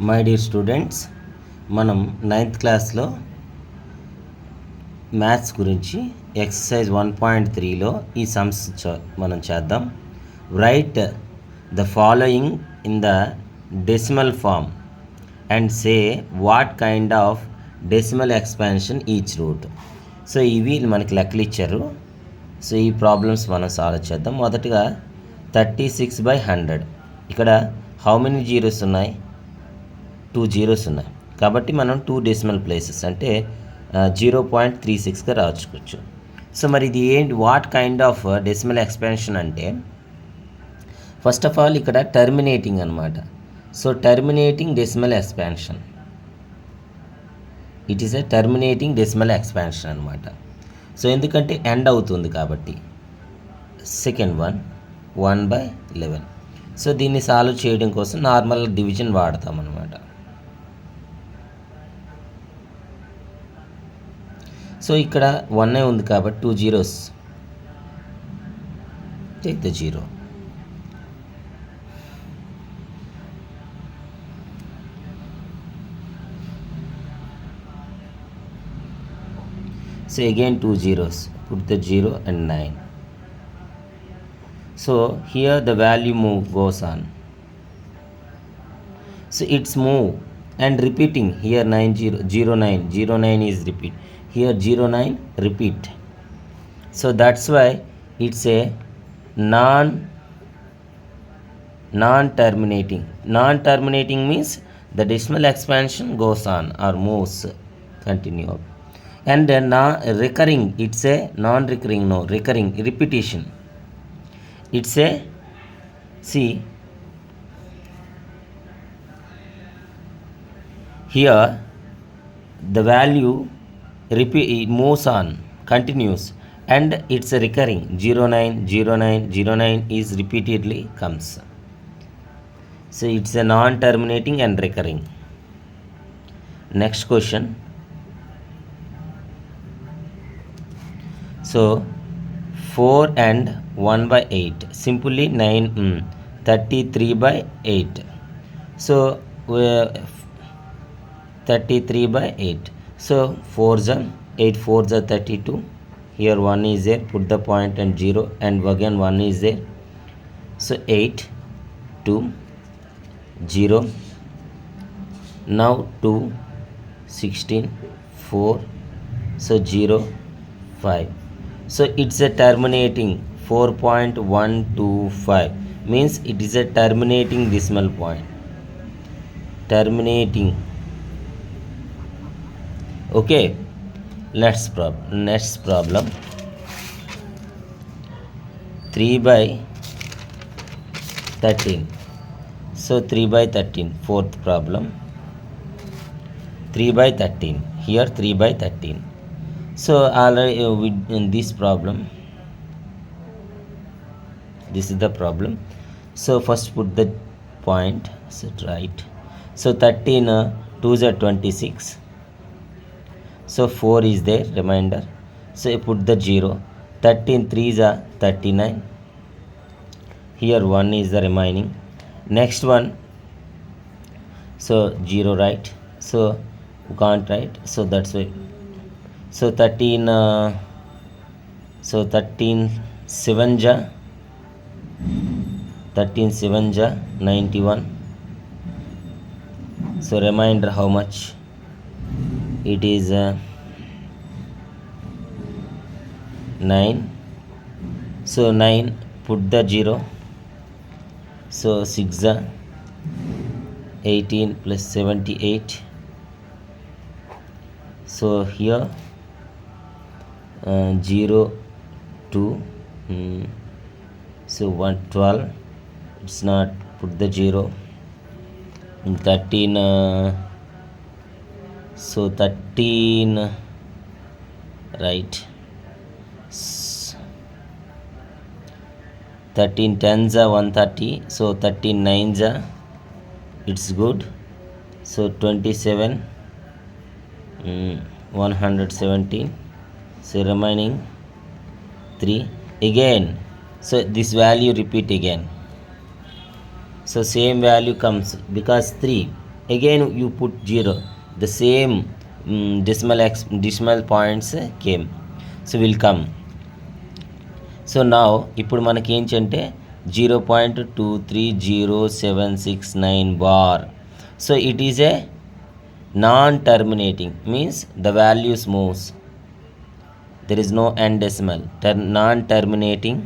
My dear students, మనం 9th క్లాస్లో maths గురించి ఎక్సర్సైజ్ 1.3లో ఈ సమ్స్ మనం చేద్దాం. Write the following in the decimal form and say what kind of decimal expansion each root. So ఇవి మనకి లెక్కలు ఇచ్చారు. సో ఈ ప్రాబ్లమ్స్ మనం సాల్వ్ చేద్దాం. మొదటగా 36/100. ఇక్కడ హౌ మెనీ జీరోస్ ఉన్నాయి? 2 జీరోస్ ఉన్నాయి. కాబట్టి మనం 2 డెసిమల్ ప్లేసెస్ అంటే 0.36గా రాసుకోవచ్చు. సో మరి ఇది ఏంటి, what kind of decimal expansion అంటే, ఫస్ట్ ఆఫ్ ఆల్ ఇక్కడ టర్మినేటింగ్ అనమాట. So terminating decimal expansion, it is a terminating decimal expansion అనమాట. సో ఎందుకంటే ఎండ్ అవుతుంది కాబట్టి. Second one 1/11. సో దీన్ని సాల్వ్ చేయడం కోసం నార్మల్ డివిజన్ వాడతాం అనమాట. సో ఇక్కడ 1 ఉంది కాబట్టి 2 zeros, take the zero. So again 2 zeros, put the 0 and 9. So here the value move goes on. So it's move and repeating here 09 is repeat. Here 09 repeat. So that's why it's a non-terminating. Non-terminating means the decimal expansion goes on or moves, continue. And recurring, it's a non-recurring, no, recurring, repetition. It's a, see here the value repeat, it moves on, continues, and it's a recurring 09 is repeatedly comes. So it's a non-terminating and recurring. Next question. So 4 and 1/8, simply 33/8. So 33/8. So 4s are 8, 4s are 32. Here 1 is there, put the point and 0, and again 1 is there. So 8, 2, 0. Now 2, 16, 4. So 0, 5. So it's a terminating 4.125, means it is a terminating decimal point. Terminating. Okay, next problem. 3/13. So 3/13, fourth problem. 3/13. Here 3/13. So already in this problem, this is the problem. So first put the point, set right. So 13 2s are 26. So 4 is there, remainder. So you put the 0. 13 3s are 39. Here 1 is the remaining. Next one, so 0 right. So you can't write, so that's why. So 13 7 ja 91. So remainder how much? It is 9. So 9, put the 0. So 6 ja 18 plus 78. So here 0, 2, so 112. It's not, put the 0. 13 so 13 right. 13 10s are 130. So 13 9s are, it's good. So 27 117. So remaining 3 again. So this value repeat again. So same value comes because 3. Again you put 0, the same decimal points came, so will come. So now ఇప్పుడు మనకి ఏంటంటే 0.230769 bar. So it is a non terminating, means the values moves, there is no end decimal, non terminating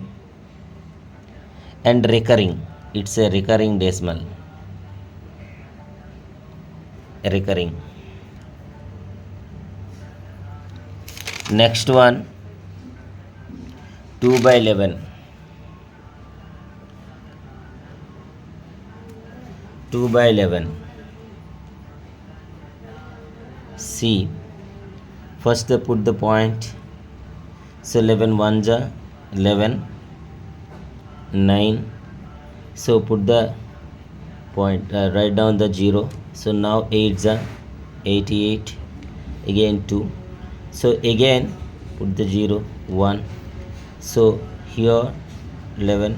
and recurring. It's a recurring decimal, recurring. Next one, 2/11. 2/11. See, first they put the point. So 11 1s are 11, 9. So put the point, write down the 0. So now 8s are 88. Again 2. So again put the 0, 1. So here 11,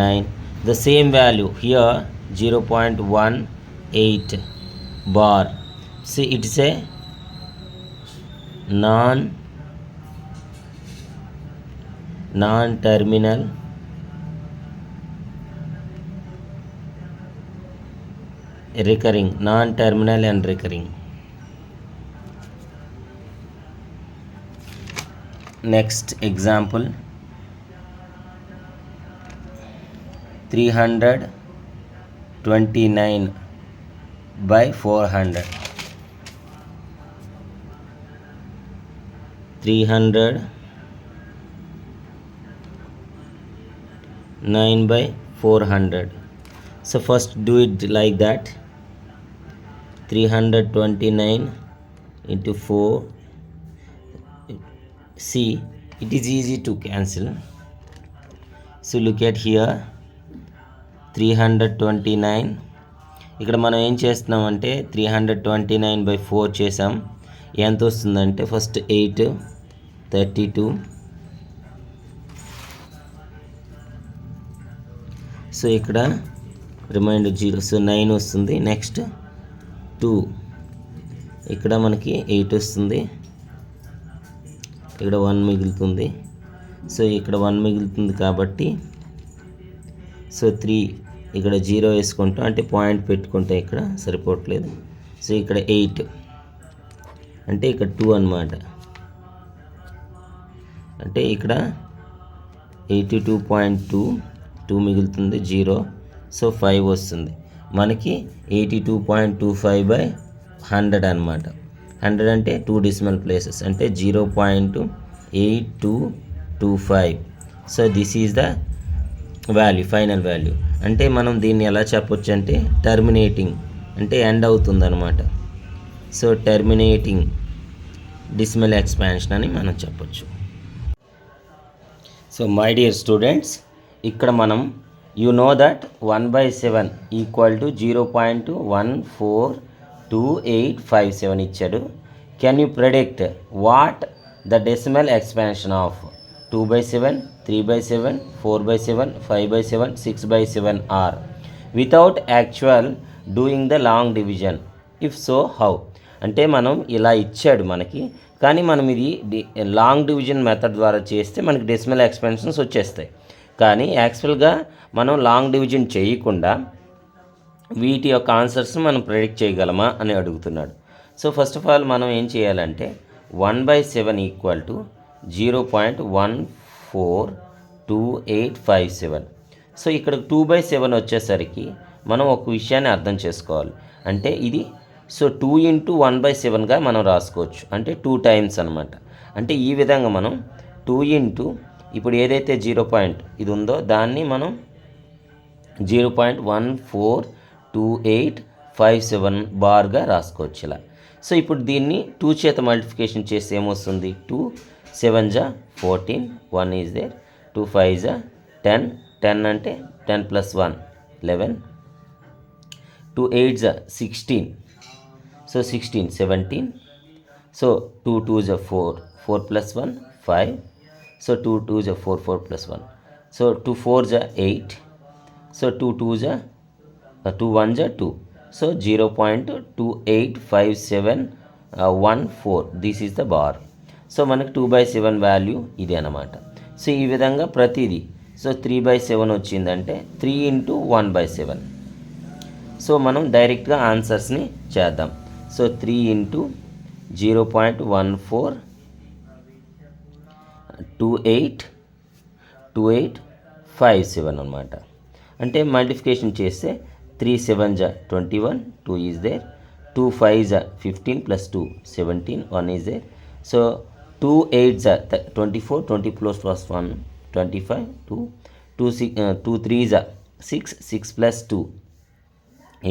9. The same value here 0.18 bar. See, it is a non-terminal recurring, non-terminal and recurring. Next example, 329/400. 309/400. So first do it like that, 329 into 4. See, it is easy to cancel. So look at here, 329. ఇక్కడ మనం ఏం చేస్తున్నామంటే 329/4 చేసాం. ఎంత వస్తుందంటే first 8, 32. So ఇక్కడ reminder 0, so 9 వస్తుంది. Next 2, ఇక్కడ మనకి 8 వస్తుంది. ఇక్కడ 1 మిగులుతుంది. సో ఇక్కడ 1 మిగులుతుంది కాబట్టి సో 3, ఇక్కడ 0 వేసుకుంటాం, అంటే పాయింట్ పెట్టుకుంటాం, ఇక్కడ సరిపోవట్లేదు. సో ఇక్కడ 8 అంటే ఇక్కడ 2 అన్నమాట. అంటే ఇక్కడ 82.2, 2 మిగులుతుంది, 0. సో 5 వస్తుంది మనకి. 82.25/100 అనమాట. 100 అంటే 2 decimal places, అంటే 0.8225. So this is the value, final value. అంటే మనం దీన్ని ఎలా చెప్పొచ్చు అంటే టర్మినేటింగ్, అంటే ఎండ్ అవుతుంది అనమాట. సో టర్మినేటింగ్ decimal expansion అని మనం చెప్పొచ్చు. సో మై డియర్ స్టూడెంట్స్, ఇక్కడ మనం you know that 1/7 equal to 0.142857 ఇచ్చాడు. Can you predict what the decimal expansion of 2/7, 3/7, 4/7, 5/7, 6/7 are without actual doing the long division? If so how? అంటే మనం ఇలా ఇచ్చాడు మనకి, కానీ మనం ఇది లాంగ్ డివిజన్ మెథడ్ ద్వారా చేస్తే మనకి డెసిమల్ ఎక్స్పాన్షన్స్ వచ్చేస్తాయి. కానీ యాక్చువల్గా మనం లాంగ్ డివిజన్ చేయకుండా వీటి యొక్క ఆన్సర్స్ మనం ప్రెడిక్ట్ చేయగలమా అని అడుగుతున్నాడు. సో ఫస్ట్ ఆఫ్ ఆల్ మనం ఏం చేయాలంటే 1/7 ఈక్వల్ టు 0.142857. సో ఇక్కడ 2/7 వచ్చేసరికి మనం ఒక విషయాన్ని అర్థం చేసుకోవాలి. అంటే ఇది సో 2 into 1/7గా మనం రాసుకోవచ్చు, అంటే 2 times అనమాట. అంటే ఈ విధంగా మనం 2 into ఇప్పుడు ఏదైతే 0 పాయింట్ ఇది ఉందో దాన్ని మనం 0.142857 బార్గా రాసుకోవచ్చు ఇలా. సో ఇప్పుడు దీన్ని 2 చేత మల్టిప్లికేషన్ చేస్తే ఏమొస్తుంది? 2 7s are 14, 1 is there, 2 5s are 10, 10 అంటే 10 + 1 11, 2 8s are 16, so 16 17, so 2 2s are 4, 4 + 1 5, so 2 2s are 4, 4 + 1, so 2 4s are 8, so 2 2s are 2 1s are 2, so 0.285714 this is the bar. So మనకు 2/7 value ఇదే అనమాట. So ఈ విధంగా ప్రతిదీ, so 3/7 వచ్చిందంటే 3 into 1/7. So మనం డైరెక్ట్గా ఆన్సర్స్ని చేద్దాం. సో 3 ఇంటూ 0.142857 అనమాట. అంటే మల్టిప్లికేషన్ చేస్తే 3 7 జా 21, 2 ఈజ్ దేర్, 2 5 జా 15 ప్లస్ 2 17, 1 ఈజ్ దేర్. సో 2 8 జా 24, 20 ప్లస్ 1 25, 2 3 జా 6, 6 ప్లస్ 2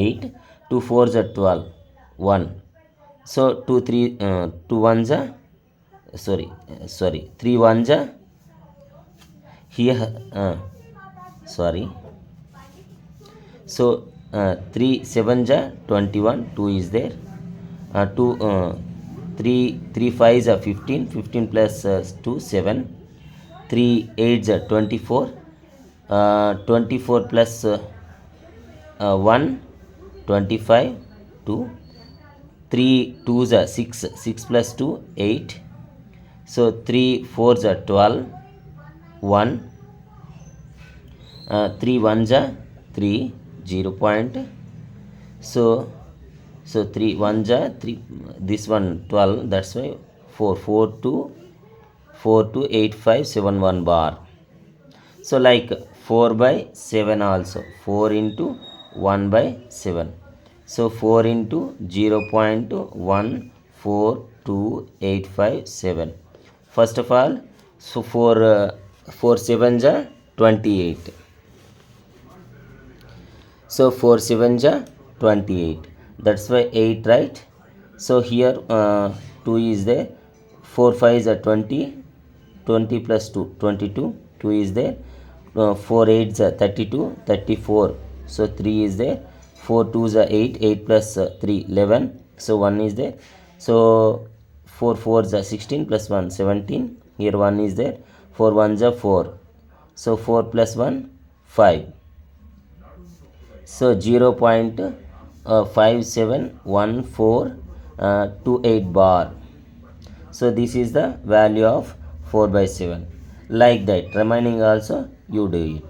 8, 2 4 జా 12, 1. సో 2 1 జా 3 1 జా here so 3 7 ja 21, 2 is there, 3 5 ja 15, 15 plus 2 7, 3 8 ja 24, 24 plus 1 25, 2, 3 2 ja 6, 6 plus 2 8, so 3 4 ja 12, 1, 3 1 ja 3, 0 point. So 3 1 ja 3, this one 12, that's why 4 2 8 5 7 1 bar. So like 4/7 also, 4 into 1/7. So 4 into 0.142857. First of all, so 4 7 ja 28. So 4 7 ja 28. That's why 8, right? So here 2 is there. 4 5 ja 20. 20 plus 2 22. 2 is there. 4 8 ja 32. 34. So 3 is there. 4 2 ja 8. 8 plus 3 11. So 1 is there. So 4 4 ja 16 plus 1 17. Here 1 is there. 4 1 ja 4. So 4 plus 1 5. So 0.571428 bar. So this is the value of 4/7. Like that, remaining also you do it.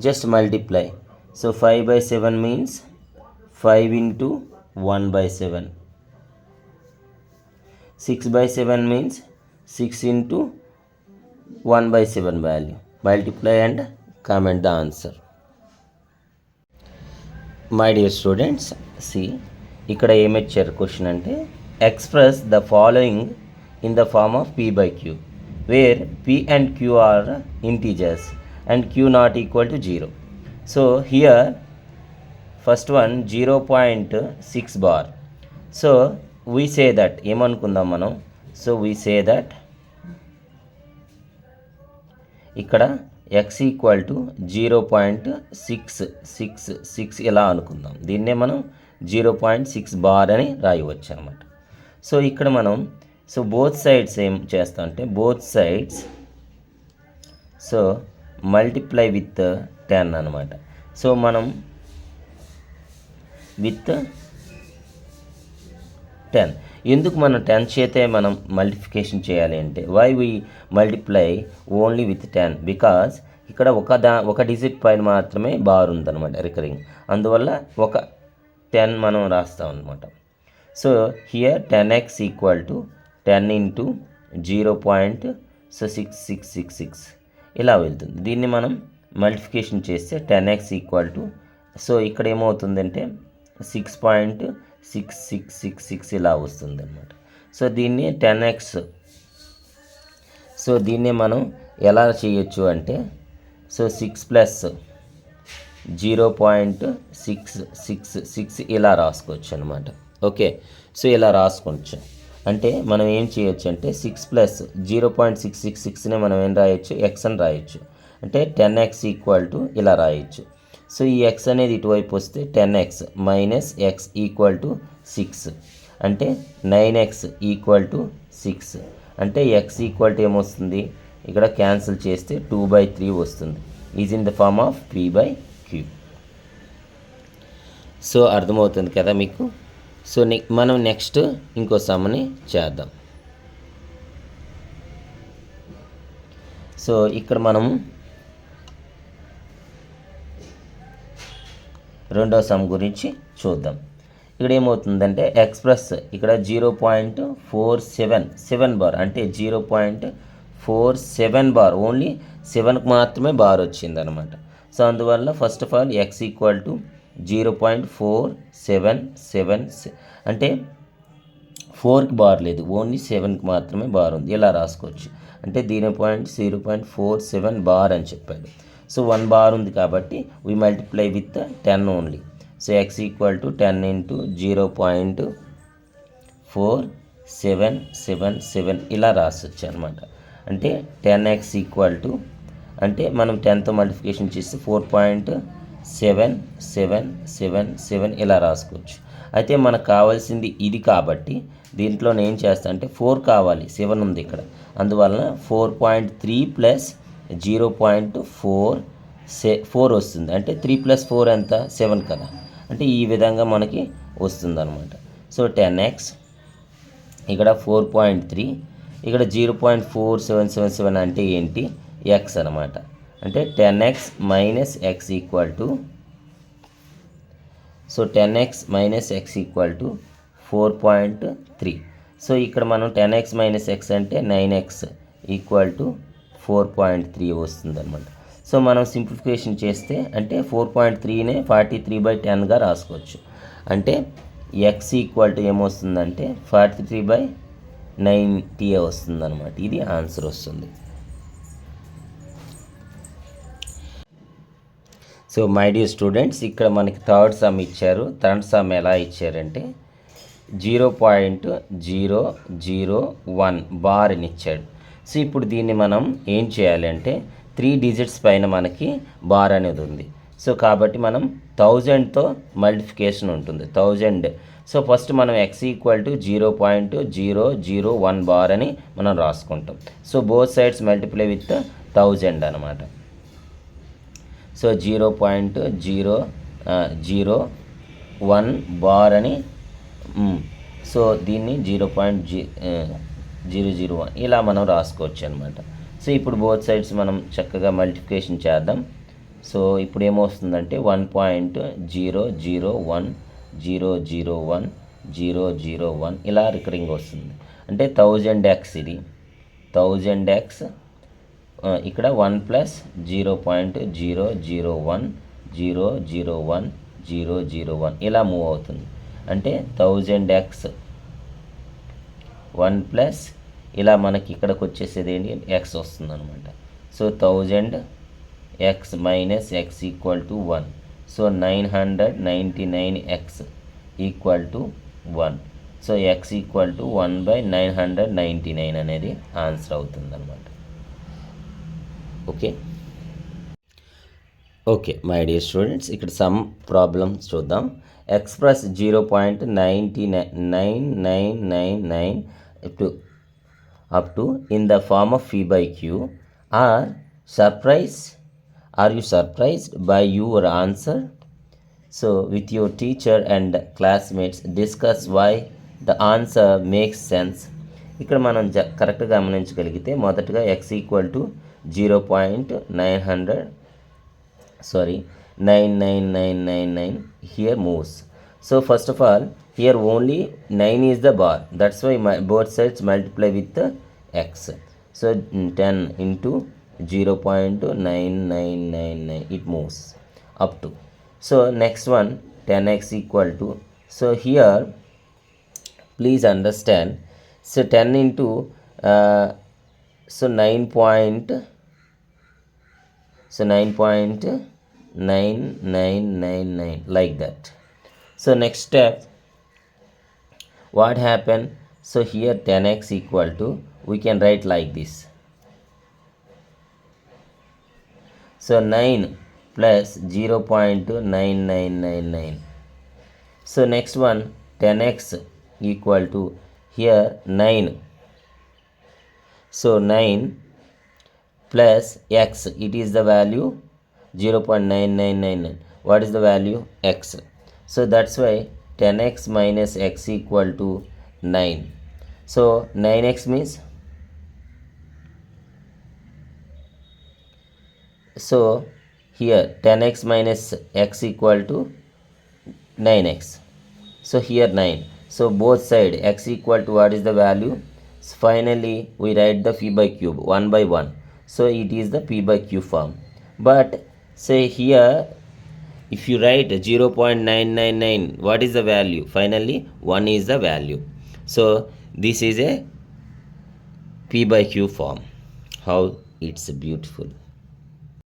Just multiply. So 5/7 means 5 into 1/7. 6/7 means 6 into 1/7 value. Multiply and comment the answer. My dear students, see ఇక్కడ ఏమి ఇచ్చారు question అంటే, express the following in the form of p/q where p and q are integers and q not equal to 0. So here first one 0.6 bar. So we say that ఏమనుకుందాం మనం, so we say that ఇక్కడ x equal to 0.666 ఇలా అనుకుందాం. దీన్నే మనం 0.6 bar అని రాయవచ్చు అనమాట. So ఇక్కడ మనం సో బోత్ సైడ్స్ ఏం చేస్తాం అంటే, both sides so multiply with 10 అనమాట. సో మనం విత్ 10 ఎందుకు మనం 10 చేతే మనం మల్టిప్లికేషన్ చేయాలి అంటే, why we multiply only with 10 because ఇక్కడ ఒక డిజిట్ పైన మాత్రమే బార్ ఉందన్నమాట రికరింగ్, అందువల్ల ఒక 10 మనం రాస్తాం అనమాట. So here 10x equal to 10 into 0.6666 ఇలా వెళ్తుంది. దీన్ని మనం మల్టిప్లికేషన్ చేస్తే 10x ఈక్వల్ టు, సో ఇక్కడ ఏమవుతుందంటే 6.6666 ఇలా వస్తుంది అనమాట. సో దీన్ని 10x, సో దీన్ని మనం ఎలా చేయొచ్చు అంటే, సో 6 ప్లస్ 0.666 ఇలా రాసుకోవచ్చు అనమాట. ఓకే, సో ఇలా రాసుకోవచ్చు అంటే మనం ఏం చేయొచ్చు అంటే 6 ప్లస్ 0.666నే మనం ఏం రాయొచ్చు, ఎక్స్ అని రాయొచ్చు. అంటే 10x ఈక్వల్ టు ఇలా రాయొచ్చు. సో ఈ ఎక్స్ అనేది ఇటువైపు వస్తే 10x minus X equal to 6 అంటే 9x ఈక్వల్ టు 6 అంటే ఎక్స్ ఈక్వల్ టు ఏమొస్తుంది, ఇక్కడ క్యాన్సిల్ చేస్తే 2/3 వస్తుంది. Is in the form of p/q. So అర్థమవుతుంది కదా మీకు. సో మనం నెక్స్ట్ ఇంకో సమ్ని చేద్దాం. సో ఇక్కడ మనం రెండో సమ్ గురించి చూద్దాం. ఇక్కడ ఏమవుతుందంటే ఎక్స్ప్రెస్ ఇక్కడ 0.477 బార్, అంటే 0.47 బార్, ఓన్లీ 7కి మాత్రమే బార్ వచ్చిందనమాట. సో అందువల్ల first of all X equal to 0.477, అంటే 4కి బార్ లేదు, ఓన్లీ 7కి మాత్రమే బార్ ఉంది. ఇలా రాసుకోవచ్చు. అంటే 0.47 బార్ అని చెప్పాడు. సో 1 బార్ ఉంది కాబట్టి we multiply with 10 only. So X equal to 10 into 0.4777 ఇలా రాసొచ్చు అనమాట. అంటే 10x ఈక్వల్ టు, అంటే మనం 10తో మల్టిప్లికేషన్ చేస్తే 4.7777 ఇలా రాసుకోవచ్చు. అయితే మనకు కావాల్సింది ఇది కాబట్టి దీంట్లో నేను ఏం చేస్తాను అంటే 4 కావాలి, 7 ఉంది ఇక్కడ, అందువలన 4.3 ప్లస్ 0.4 వస్తుంది. అంటే 3 + 4 ఎంత, 7 కదా, అంటే ఈ విధంగా మనకి వస్తుంది అనమాట. సో 10x ఇక్కడ 4.3, ఇక్కడ 0.4777 అంటే ఏంటి, ఎక్స్ అనమాట. అంటే 10x minus X equal to, so 10x minus X equal to 4.3. So ఇక్కడ మనం 10x మైనస్ ఎక్స్ అంటే 9x ఈక్వల్ టు 4.3 వస్తుంది అనమాట. సో మనం సింప్లిఫికేషన్ చేస్తే అంటే 4.3నే 43/10గా రాసుకోవచ్చు. అంటే ఎక్స్ ఈక్వల్ టు ఏమొస్తుందంటే 43/90 వస్తుంది అనమాట. ఇది ఆన్సర్ వస్తుంది. సో మై డియర్ స్టూడెంట్స్, ఇక్కడ మనకి థర్డ్ సమ్ ఇచ్చారు. థర్డ్ సమ్ ఎలా ఇచ్చారంటే 0.001 బార్ అని ఇచ్చాడు. సో ఇప్పుడు దీన్ని మనం ఏం చేయాలంటే 3 డిజిట్స్ పైన మనకి బార్ అనేది ఉంది. సో కాబట్టి మనం 1000తో మల్టిఫికేషన్ ఉంటుంది, 1000. సో ఫస్ట్ మనం ఎక్స్ ఈక్వల్ టు 0.001 బార్ అని మనం రాసుకుంటాం. So both sides multiply with 1000 అనమాట. సో 0.001 బార్ అని, సో దీన్ని 0.001 ఇలా మనం రాసుకోవచ్చు అనమాట. సో ఇప్పుడు బోత్ సైడ్స్ మనం చక్కగా మల్టిప్లికేషన్ చేద్దాం. సో ఇప్పుడు ఏమొస్తుందంటే 1.001001001 ఇలా రికరింగ్ వస్తుంది. అంటే 1000x, ఇది 1000x, ఇక్కడ 1 + 0.001001001 ఇలా మూవ్ అవుతుంది. అంటే 1000x 1 ప్లస్ ఇలా మనకి ఇక్కడికి వచ్చేసేది ఏంటి, ఎక్స్ వస్తుంది అనమాట. So 1000x minus X equal to 1. So 999x equal to 1. So X equal to 1/999 అనేది ఆన్సర్ అవుతుంది అనమాట. ఓకే మై డియర్ స్టూడెంట్స్, ఇక్కడ సమ్ ప్రాబ్లమ్స్ చూద్దాం. Express 0.99999 up to in the form of P by Q. Are you surprised by your answer? So with your teacher and classmates discuss why the answer makes sense. ఇక్కడ మనం కరెక్ట్గా గమనించగలిగితే మొదటగా x equal to 0.99999 here moves. So first of all, here only 9 is the bar, that's why both sides multiply with the x. So 10 into 0.9999 it moves up to. So next one 10x equal to, so here please understand, so 10 into so 9.9999 like that. So next step, what happened, so here 10x equal to, we can write like this. So 9 plus 0.9999. So next one 10x equal to, here 9. So 9 plus x, it is the value 0.9999. What is the value, x. So that's why 10x minus x equal to 9. So 9x means, so here 10x minus x equal to 9x. So here 9. So both side x equal to what is the value? So finally we write the p by cube 1 by 1. So it is the p by q form. But say here if you write 0.999, what is the value? Finally 1 is the value. So this is a p by q form. How it's beautiful.